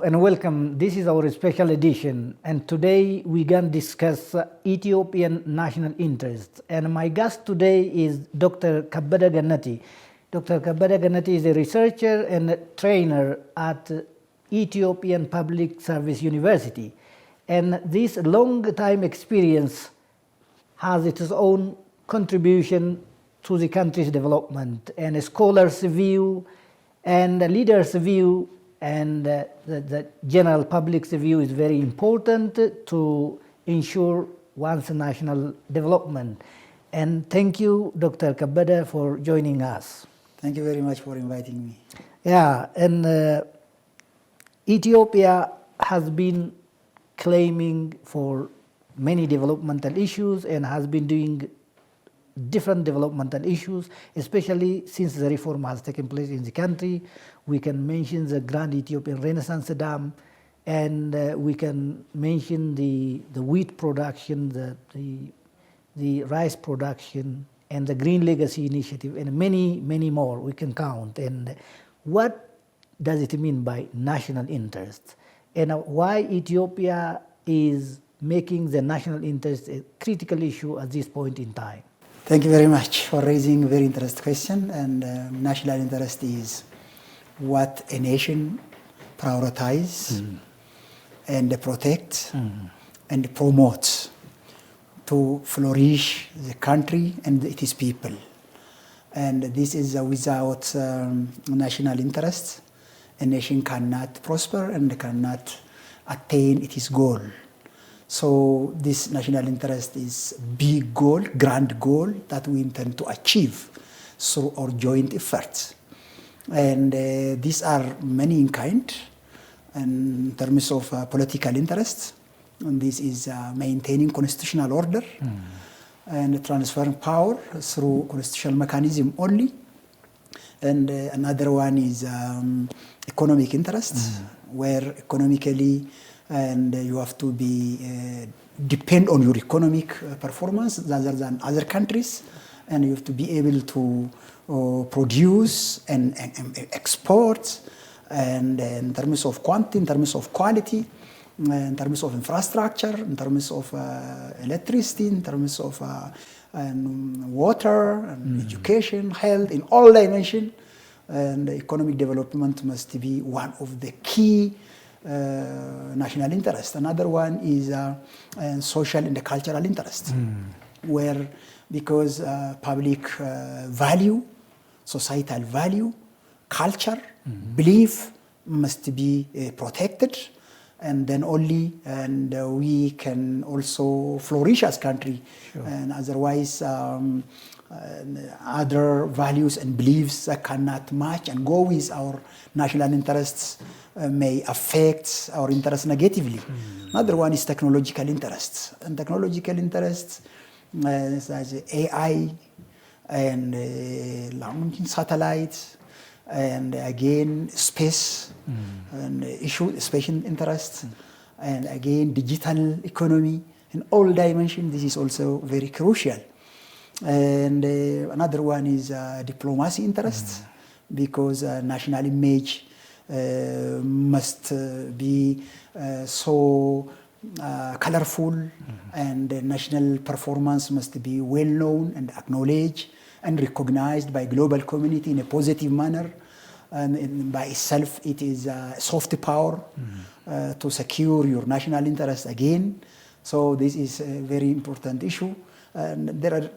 and welcome. This is our special edition, and today we can discuss Ethiopian national interests. And my guest today is Dr. Kabbada Gannati. Dr. Kabbada Gannati is a researcher and a trainer at Ethiopian Public Service University. And this long time experience has its own contribution to the country's development, and a scholar's view and a leader's view and the general public's view is very important to ensure one's national development. And thank you, Dr. Kabbada, for joining us. Thank you very much for inviting me. Yeah, and Ethiopia has been claiming for many developmental issues and has been doing different developmental issues, especially since the reform has taken place in the country. We can mention the Grand Ethiopian Renaissance Dam, and we can mention the wheat production, the rice production, and the Green Legacy Initiative, and many more we can count. And what does it mean by national interest? And why Ethiopia is making the national interest a critical issue at this point in time? Thank you very much for raising a very interesting question. And national interest is what a nation prioritizes and protects and promotes to flourish the country and its people. And this is without national interest, a nation cannot prosper and cannot attain its goal. So this national interest is big goal, grand goal that we intend to achieve through our joint efforts. And these are many in kind in terms of political interests. And this is maintaining constitutional order and transferring power through constitutional mechanism only. And another one is economic interests, where economically and you have to be depend on your economic performance rather than other countries, and you have to be able to produce and export, and in terms of quantity, in terms of quality, in terms of infrastructure, in terms of electricity, in terms of water and education, health, in all dimensions. And economic development must be one of the key national interest. Another one is social and cultural interest, where because public value, societal value, culture, belief must be protected, and then only we can also flourish as country. Sure. And otherwise other values and beliefs that cannot match and go with our national interests may affect our interests negatively. Another one is technological interests. And technological interests such as AI and launching satellites, and again space and issue special interests, and again digital economy in all dimensions. This is also very crucial. And another one is diplomacy interests, because national image must be so colorful, and national performance must be well known and acknowledged and recognized by global community in a positive manner. And by itself, it is a soft power to secure your national interest again. So this is a very important issue. And there are,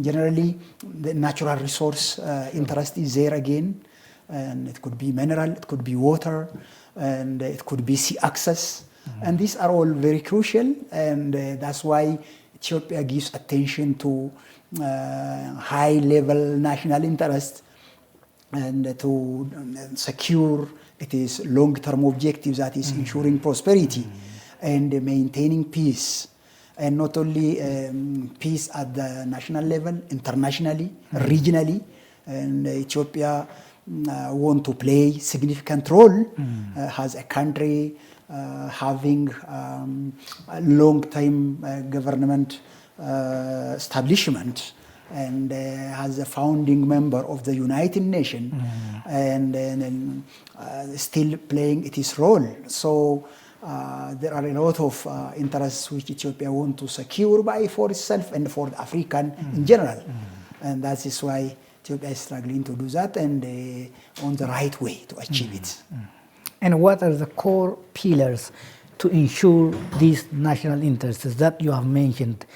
generally, the natural resource interest is there again. And it could be mineral, it could be water, and it could be sea access. And these are all very crucial, and that's why Ethiopia gives attention to high-level national interest and to secure its long-term objectives, that is ensuring prosperity and maintaining peace. And not only peace at the national level, internationally, regionally, and Ethiopia want to play significant role as a country having a long-time government establishment and as a founding member of the United Nations, and still playing its role. So there are a lot of interests which Ethiopia want to secure for itself and for the African in general. And that is why Ethiopia is struggling to do that and on the right way to achieve it. And what are the core pillars to ensure these national interests that you have mentioned?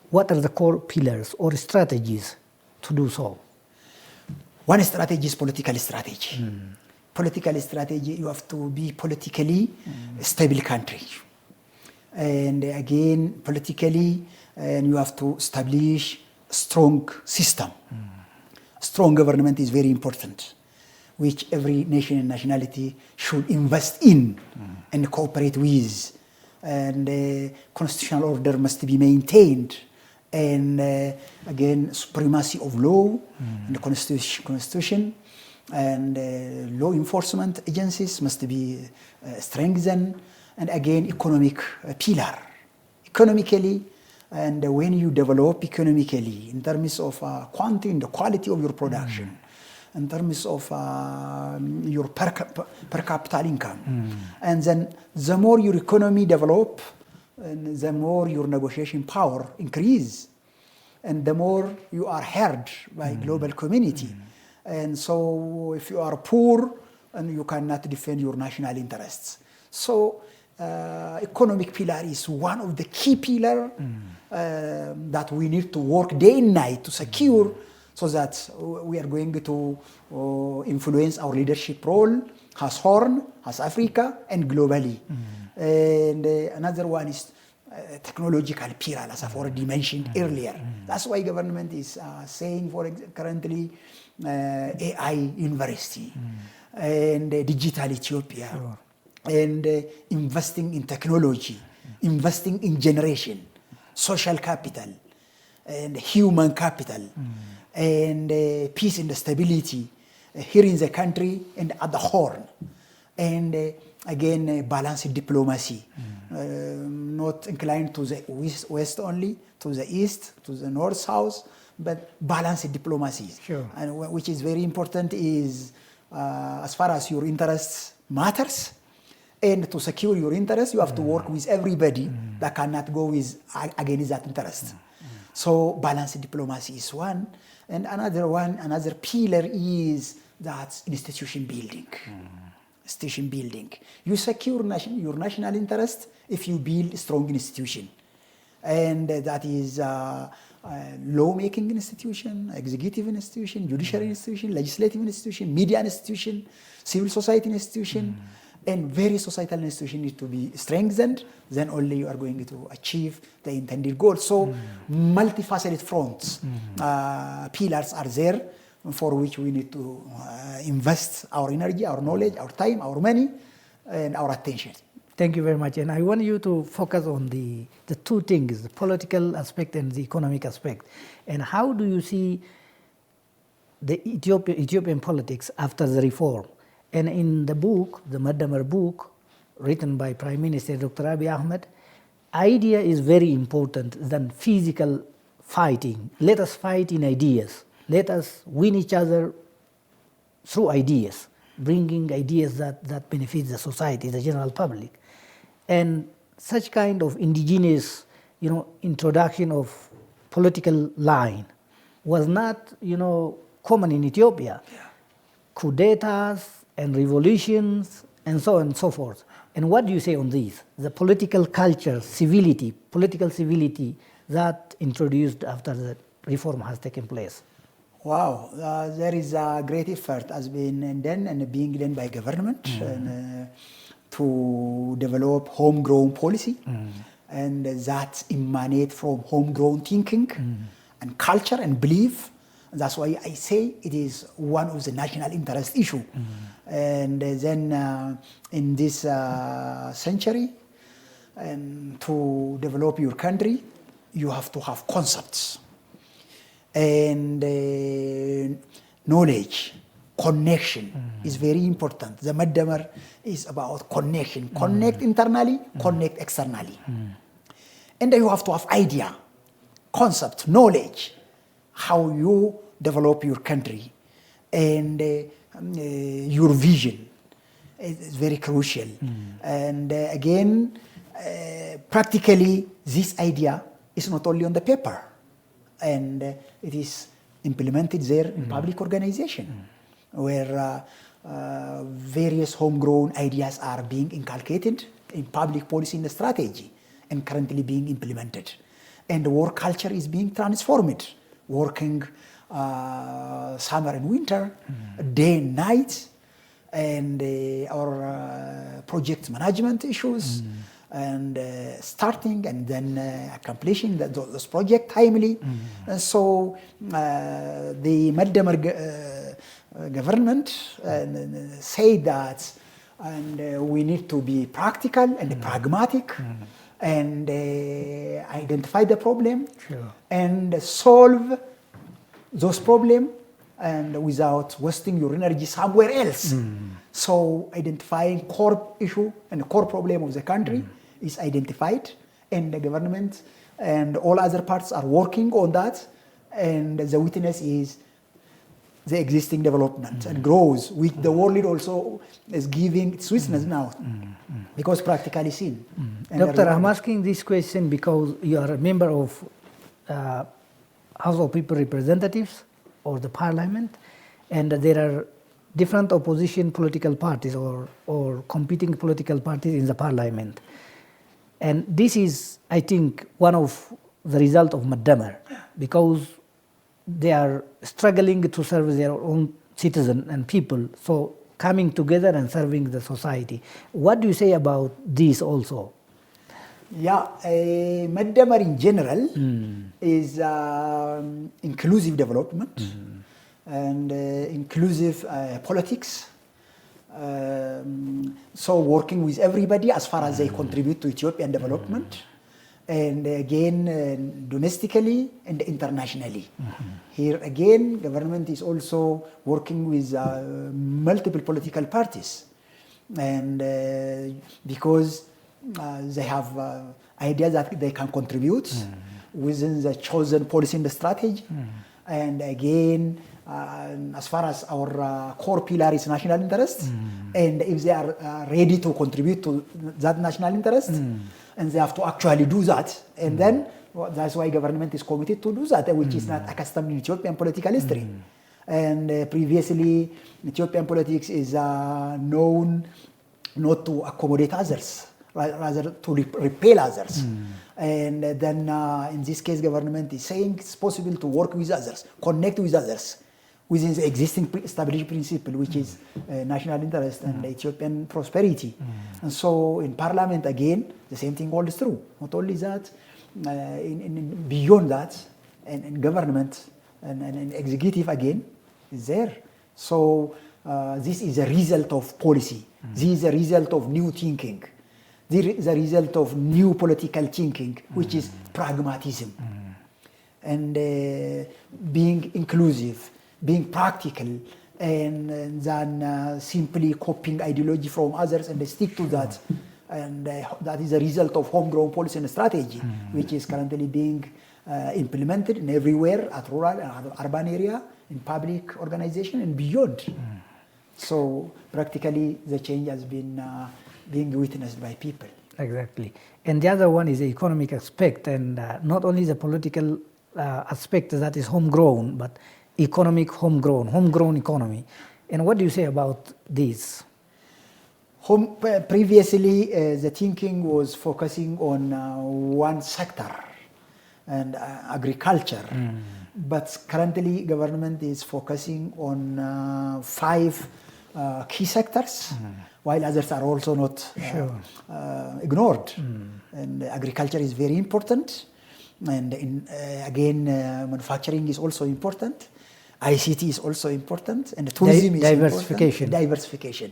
What are the core pillars or strategies to do so? One strategy is political strategy. Political strategy, you have to be politically stable country. And again, politically, and you have to establish a strong system. Strong government is very important, which every nation and nationality should invest in and cooperate with. And constitutional order must be maintained. And again, supremacy of law and the constitution and law enforcement agencies must be strengthened. And again, economic pillar. Economically, and when you develop economically in terms of quantity and the quality of your production, in terms of your per capita income, and then the more your economy develop, and the more your negotiation power increase, and the more you are heard by global community. And so if you are poor, and you cannot defend your national interests. So economic pillar is one of the key pillars that we need to work day and night to secure, so that we are going to influence our leadership role as Horn, as Africa, and globally. And another one is technological pillar, as I've already mentioned earlier. That's why government is saying, for currently, AI university and digital Ethiopia, and investing in technology, investing in generation, social capital, and human capital, and peace and stability here in the country and at the Horn. And again, balanced diplomacy, not inclined to the west only, to the east, to the north, south, but balanced diplomacy. Sure. And which is very important is as far as your interests matters, and to secure your interests, you have to work with everybody that cannot go with against that interest. So balanced diplomacy is one. And another pillar is that institution building. Institution building. You secure your national interest if you build a strong institution. And that is law-making institution, executive institution, judiciary institution, legislative institution, media institution, civil society institution, and various societal institutions need to be strengthened. Then only you are going to achieve the intended goal. So multifaceted fronts, pillars are there for which we need to invest our energy, our knowledge, our time, our money, and our attention. Thank you very much. And I want you to focus on the two things, the political aspect and the economic aspect. And how do you see the Ethiopian politics after the reform? And in the book, the Madamar book, written by Prime Minister Dr. Abiy Ahmed, idea is very important than physical fighting. Let us fight in ideas. Let us win each other through ideas, bringing ideas that benefit the society, the general public. And such kind of indigenous, introduction of political line was not, common in Ethiopia. Yeah. Coup d'etats and revolutions and so on and so forth. And what do you say on this? The political culture, political civility that introduced after the reform has taken place. Wow, there is a great effort has been done and being done by government to develop homegrown policy, and that emanate from homegrown thinking and culture and belief. That's why I say it is one of the national interest issue. And then in this century, and to develop your country, you have to have concepts and knowledge. Connection is very important. The Madamar is about connection. Connect internally, connect externally. And then you have to have idea, concept, knowledge, how you develop your country and your vision is very crucial. And again, practically this idea is not only on the paper, and it is implemented there in public organization, where various homegrown ideas are being inculcated in public policy and strategy and currently being implemented. And the work culture is being transformed, working summer and winter, day and night, and our project management issues, and starting and then accomplishing those projects timely. And so the Madamar government say that, and we need to be practical and pragmatic and identify the problem and solve those problems, and without wasting your energy somewhere else. So identifying core issue and core problem of the country is identified, and the government and all other parts are working on that, and the witness is the existing development and grows, which the world also is giving its witness now, because practically seen. Doctor, I'm asking this question because you are a member of House of People Representatives or the Parliament, and there are different opposition political parties or competing political parties in the Parliament. And this is, I think, one of the result of Madamar, because they are struggling to serve their own citizens and people, so coming together and serving the society. What do you say about this also? Yeah, Madamar in general is inclusive development and inclusive politics. So working with everybody as far as they contribute to Ethiopian development, and again domestically and internationally. Here again, government is also working with multiple political parties, and because they have ideas that they can contribute within the chosen policy and the strategy. And again, as far as our core pillar is national interest, and if they are ready to contribute to that national interest, and they have to actually do that, and then that's why government is committed to do that, which is not accustomed in Ethiopian political history. And previously, Ethiopian politics is known not to accommodate others, rather to repel others. And then in this case, government is saying it's possible to work with others, connect with others within the existing established principle, which is national interest and Ethiopian prosperity. And so in parliament, again, the same thing holds true. Not only that, beyond that, and in government and executive again is there. So this is a result of policy. This is a result of new thinking. This is a result of new political thinking, which is pragmatism. And being inclusive, being practical, and then simply copying ideology from others and they stick to that. And that is a result of homegrown policy and strategy, which is currently being implemented in everywhere, at rural and urban area, in public organization and beyond. So practically the change has been being witnessed by people. Exactly. And the other one is the economic aspect, and not only the political aspect that is homegrown, but economic homegrown economy. And what do you say about this? Previously, the thinking was focusing on one sector, and agriculture. But currently, government is focusing on 5 key sectors, while others are also not ignored. And agriculture is very important, and again, manufacturing is also important. ICT is also important, and tourism is diversification. Important. Diversification.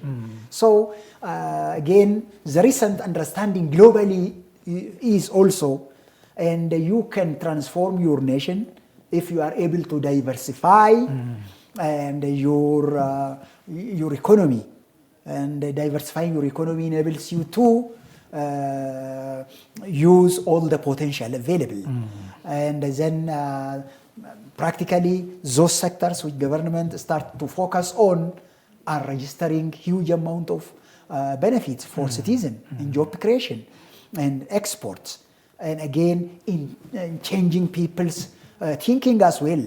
So again, the recent understanding globally is also, and you can transform your nation if you are able to diversify and your economy. And diversifying your economy enables you to use all the potential available. And then practically those sectors which government start to focus on are registering huge amount of benefits for citizens in job creation and exports, and again in changing people's thinking as well,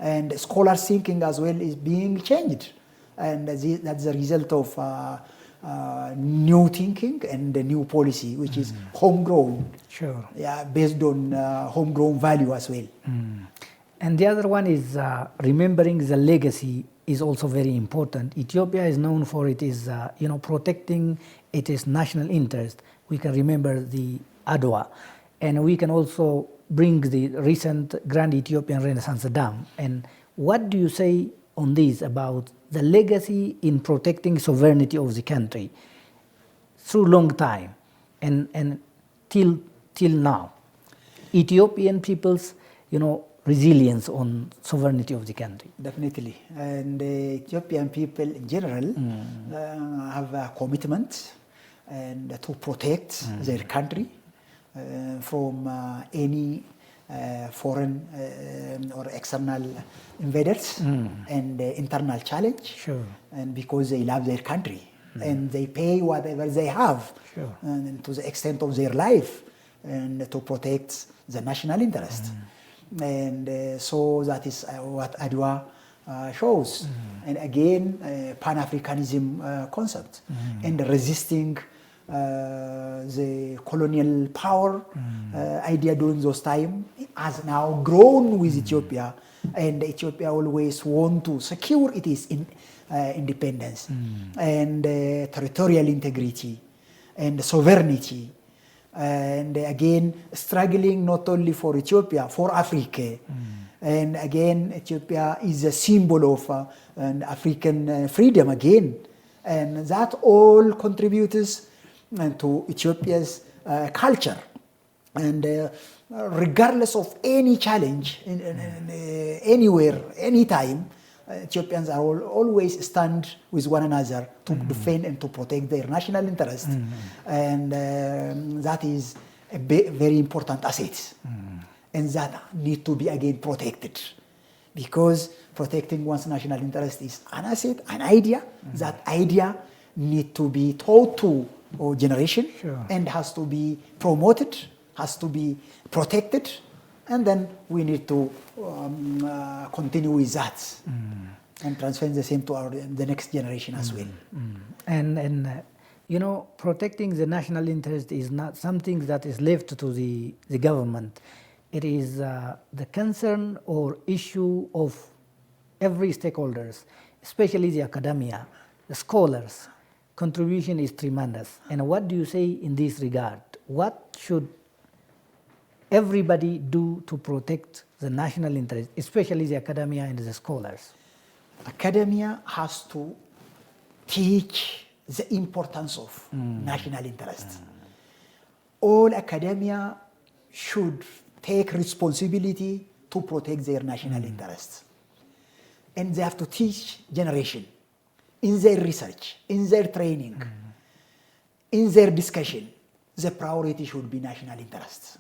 and scholars thinking as well is being changed, and that's the result of new thinking and the new policy which is homegrown, Sure. based on homegrown value as well. And the other one is remembering the legacy is also very important. Ethiopia is known for it is protecting its national interest. We can remember the Adwa, and we can also bring the recent Grand Ethiopian Renaissance Dam. And what do you say on this about the legacy in protecting sovereignty of the country through long time and till now? Ethiopian people's resilience on sovereignty of the country. Definitely, and the Ethiopian people in general have a commitment and to protect their country from any foreign or external invaders and internal challenge. Sure. And because they love their country and they pay whatever they have, Sure. and to the extent of their life, and to protect the national interest. And so that is what Adwa shows. And again, Pan-Africanism concept and resisting the colonial power idea during those time has now grown with Ethiopia, and Ethiopia always want to secure its independence and territorial integrity and sovereignty. And again, struggling not only for Ethiopia, for Africa. And again, Ethiopia is a symbol of an African freedom again. And that all contributes to Ethiopia's culture. And regardless of any challenge, anywhere, anytime, Ethiopians are always stand with one another to defend and to protect their national interest. And that is a very important asset. And that need to be again protected. Because protecting one's national interest is an asset, an idea. That idea need to be taught to our generation. Sure. And has to be promoted, has to be protected. And then we need to continue with that and transfer the same to the next generation as well. And protecting the national interest is not something that is left to the government. It is the concern or issue of every stakeholders, especially the academia, the scholars. Contribution is tremendous. And what do you say in this regard? What should everybody do to protect the national interest, especially the academia and the scholars? Academia has to teach the importance of national interest. All academia should take responsibility to protect their national interests. And they have to teach generation in their research, in their training, in their discussion. The priority should be national interests.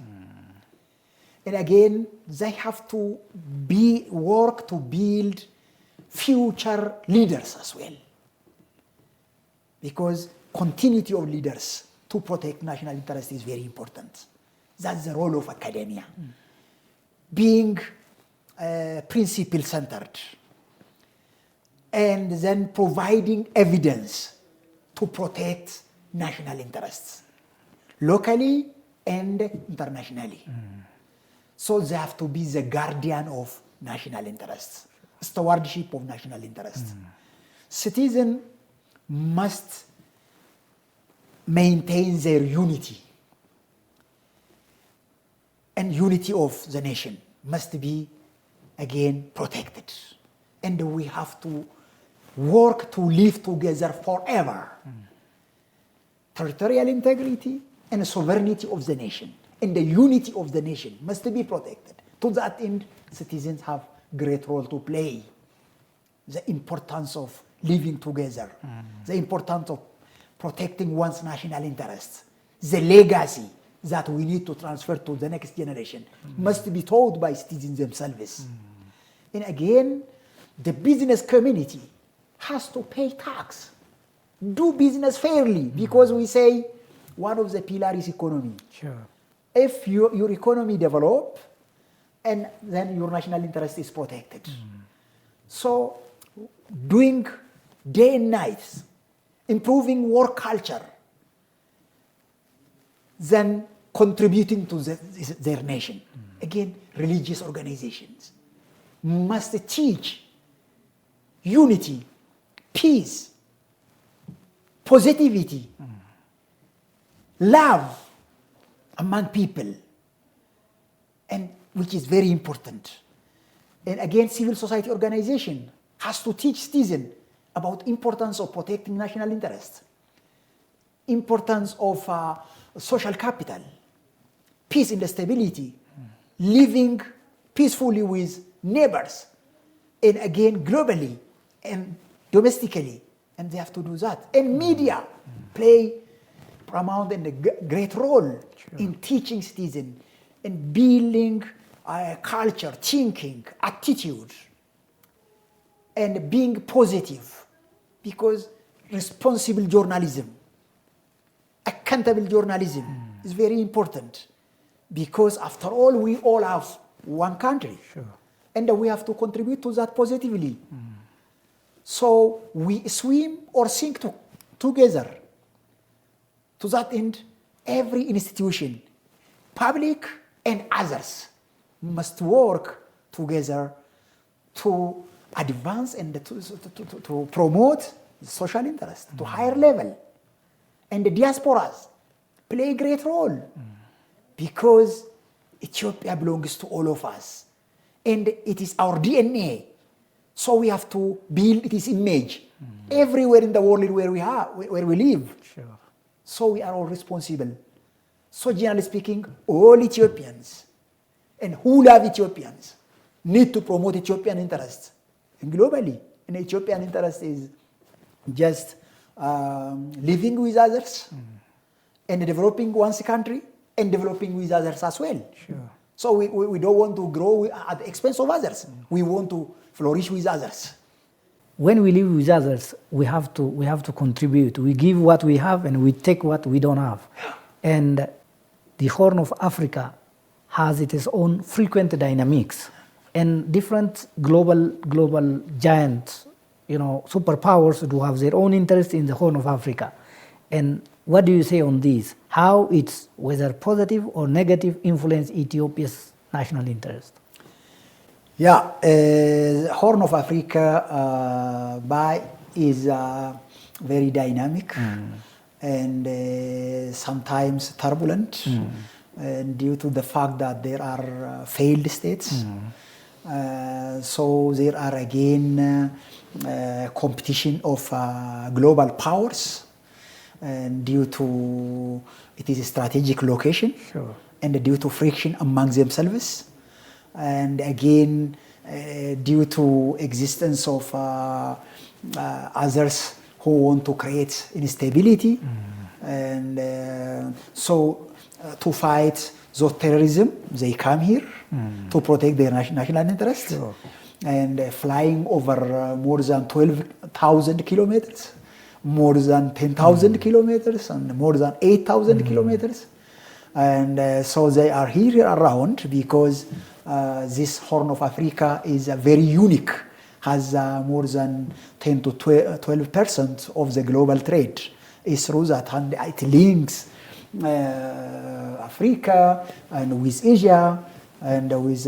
And again, they have to work to build future leaders as well. Because continuity of leaders to protect national interest is very important. That's the role of academia. Being principle-centered and then providing evidence to protect national interests, locally and internationally. So they have to be the guardian of national interests, stewardship of national interests. Citizens must maintain their unity, and unity of the nation must be again protected. And we have to work to live together forever. Territorial integrity and sovereignty of the nation and the unity of the nation must be protected. To that end, citizens have great role to play. The importance of living together, the importance of protecting one's national interests, the legacy that we need to transfer to the next generation must be taught by citizens themselves. And again, the business community has to pay tax, do business fairly, because we say one of the pillars is economy. Sure. If your economy develop, and then your national interest is protected. So doing day and night, improving work culture, then contributing to their nation. Again, religious organizations must teach unity, peace, positivity, love among people, and which is very important. And again, civil society organization has to teach citizens about importance of protecting national interest, importance of social capital, peace and stability, living peacefully with neighbors, and again, globally and domestically. And they have to do that. And media play paramount and a great role in teaching citizens and building culture, thinking, attitude, and being positive. Because responsible journalism, accountable journalism is very important. Because after all, we all have one country. Sure. And we have to contribute to that positively. So we swim or sink together. To that end, every institution, public and others, must work together to advance and to promote social interest to higher level. And the diasporas play a great role because Ethiopia belongs to all of us. And it is our DNA. So we have to build its image everywhere in the world where we live. Sure. So we are all responsible. So generally speaking, all Ethiopians and who love Ethiopians need to promote Ethiopian interests and globally. And Ethiopian interest is just living with others and developing one's country and developing with others as well. Sure. So we don't want to grow at the expense of others. We want to flourish with others. When we live with others, we have to contribute. We give what we have and we take what we don't have. And the Horn of Africa has its own frequent dynamics, and different global giants, superpowers do have their own interest in the Horn of Africa. And what do you say on this? How it's, whether positive or negative, influence Ethiopia's national interest? Yeah, Horn of Africa is very dynamic and sometimes turbulent due to the fact that there are failed states. So there are again competition of global powers and due to it is a strategic location. Sure. And due to friction among themselves. And again, due to existence of others who want to create instability, and so to fight those terrorism, they come here to protect their national interest. Sure. And flying over more than 12,000 kilometers, more than 10,000 kilometers, and more than 8,000 kilometers. And so they are here around because this Horn of Africa is very unique, has more than 10 to 12% of the global trade is through that, and it links Africa and with Asia and with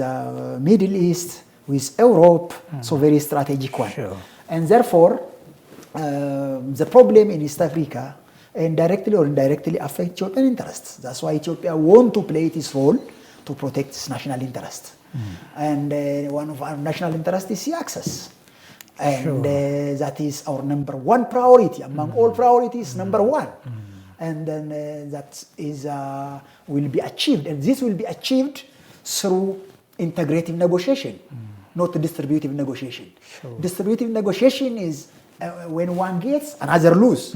Middle East, with Europe, so very strategic one. Sure. And therefore, the problem in East Africa and directly or indirectly affect Ethiopian interests. That's why Ethiopia wants to play its role to protect its national interest. And one of our national interests is sea access. And that is our number one priority. Among all priorities, number one. And then that is will be achieved. And this will be achieved through integrative negotiation, not distributive negotiation. Sure. Distributive negotiation is when one gets, another lose.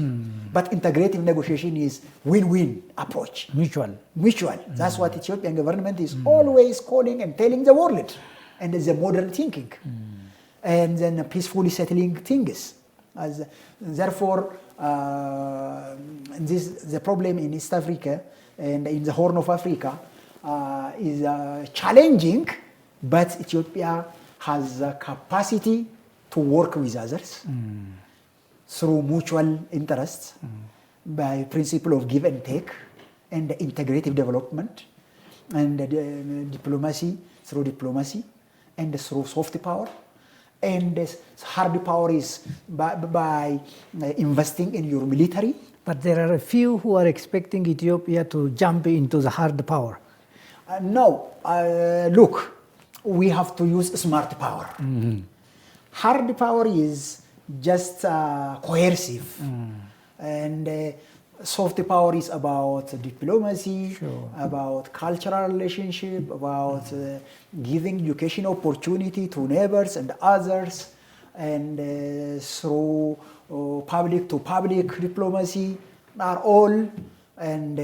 But integrative negotiation is win-win approach. Mutual. Mutual. That's what Ethiopian government is always calling and telling the world. And it's a modern thinking. And then peacefully settling things. Therefore, the problem in East Africa and in the Horn of Africa is challenging, but Ethiopia has the capacity to work with others through mutual interests by principle of give and take and integrative development and diplomacy through diplomacy and through soft power. And hard power is by investing in your military. But there are a few who are expecting Ethiopia to jump into the hard power. No, look, we have to use smart power. Hard power is just coercive. And soft power is about diplomacy, about cultural relationship, about giving education opportunity to neighbors and others, and through public to public diplomacy are all, and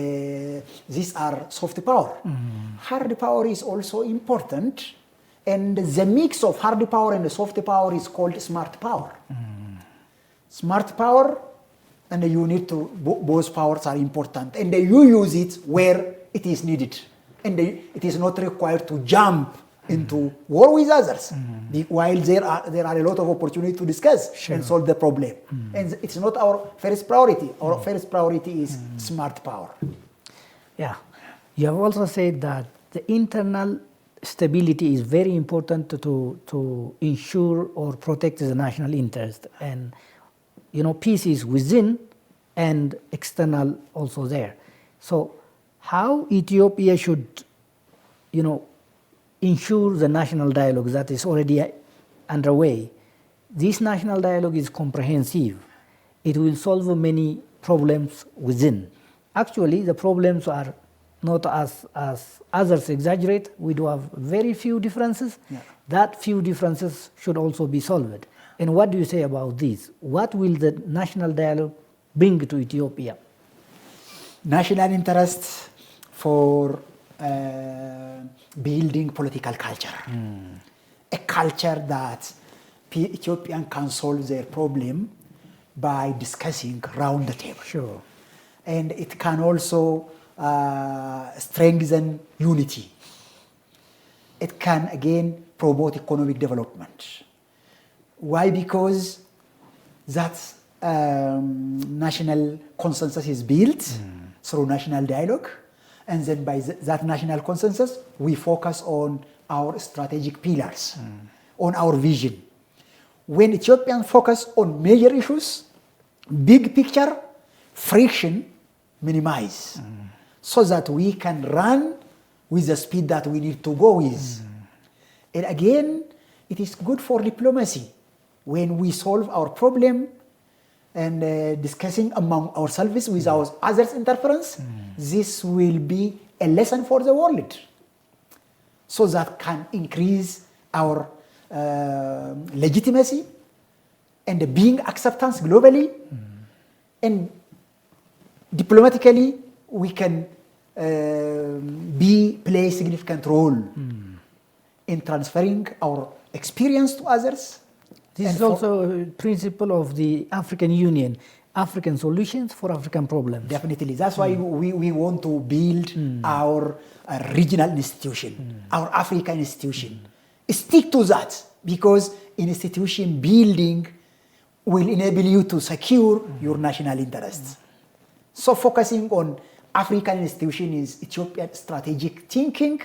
these are soft power. Hard power is also important, and the mix of hard power and soft power is called smart power. Smart power, and you need to, both powers are important, and you use it where it is needed, and it is not required to jump into war with others, while there are a lot of opportunity to discuss and solve the problem. And it's not our first priority. Our first priority is smart power. Yeah. You have also said that the internal stability is very important to ensure or protect the national interest. And peace is within and external also there. So how Ethiopia should, ensure the national dialogue that is already underway? This national dialogue is comprehensive. It will solve many problems within. Actually, the problems are not as others exaggerate. We do have very few differences. Yeah. That few differences should also be solved. And what do you say about this? What will the national dialogue bring to Ethiopia? National interest for building political culture. A culture that Ethiopian can solve their problem by discussing around the table. Sure. And it can also strengthen unity. It can again promote economic development. Why? Because that national consensus is built through national dialogue, and then by that national consensus, we focus on our strategic pillars, on our vision. When Ethiopians focus on major issues, big picture, friction minimize, so that we can run with the speed that we need to go with. And again, it is good for diplomacy. When we solve our problem and discussing among ourselves without others' interference, this will be a lesson for the world. So that can increase our legitimacy and being acceptance globally. And diplomatically, we can play a significant role in transferring our experience to others. This is also a principle of the African Union, African solutions for African problems. Definitely. That's why we want to build our regional institution, our African institution. Stick to that, because institution building will enable you to secure your national interests. So focusing on African institution is Ethiopian strategic thinking.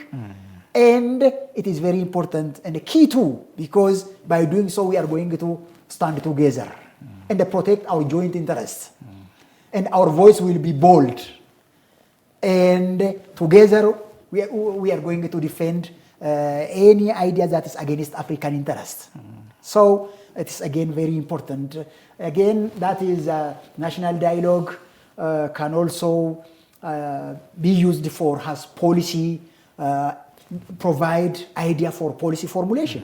And it is very important and a key too, because by doing so we are going to stand together and protect our joint interests. And our voice will be bold. And together we are going to defend any idea that is against African interests. So it's again very important. Again, that is national dialogue can also be used for as policy, provide idea for policy formulation.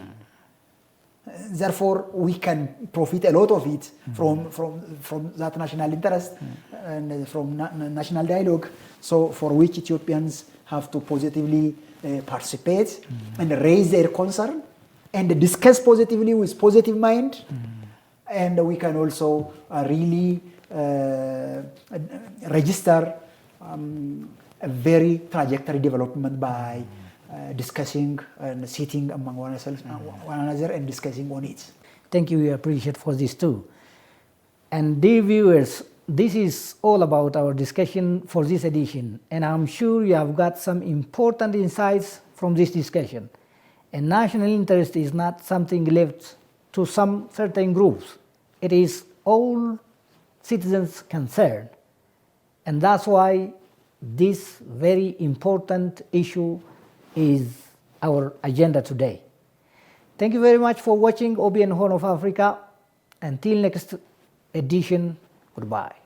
therefore, we can profit a lot of it from that national interest and from national dialogue. So, for which Ethiopians have to positively participate and raise their concern and discuss positively with positive mind. And we can also really register a very trajectory development by discussing and sitting among one another and discussing on it. Thank you, we appreciate for this too. And dear viewers, this is all about our discussion for this edition, and I'm sure you have got some important insights from this discussion. And national interest is not something left to some certain groups. It is all citizens concerned. And that's why this very important issue is our agenda today. Thank you very much for watching OBN Horn of Africa. Until next edition, goodbye.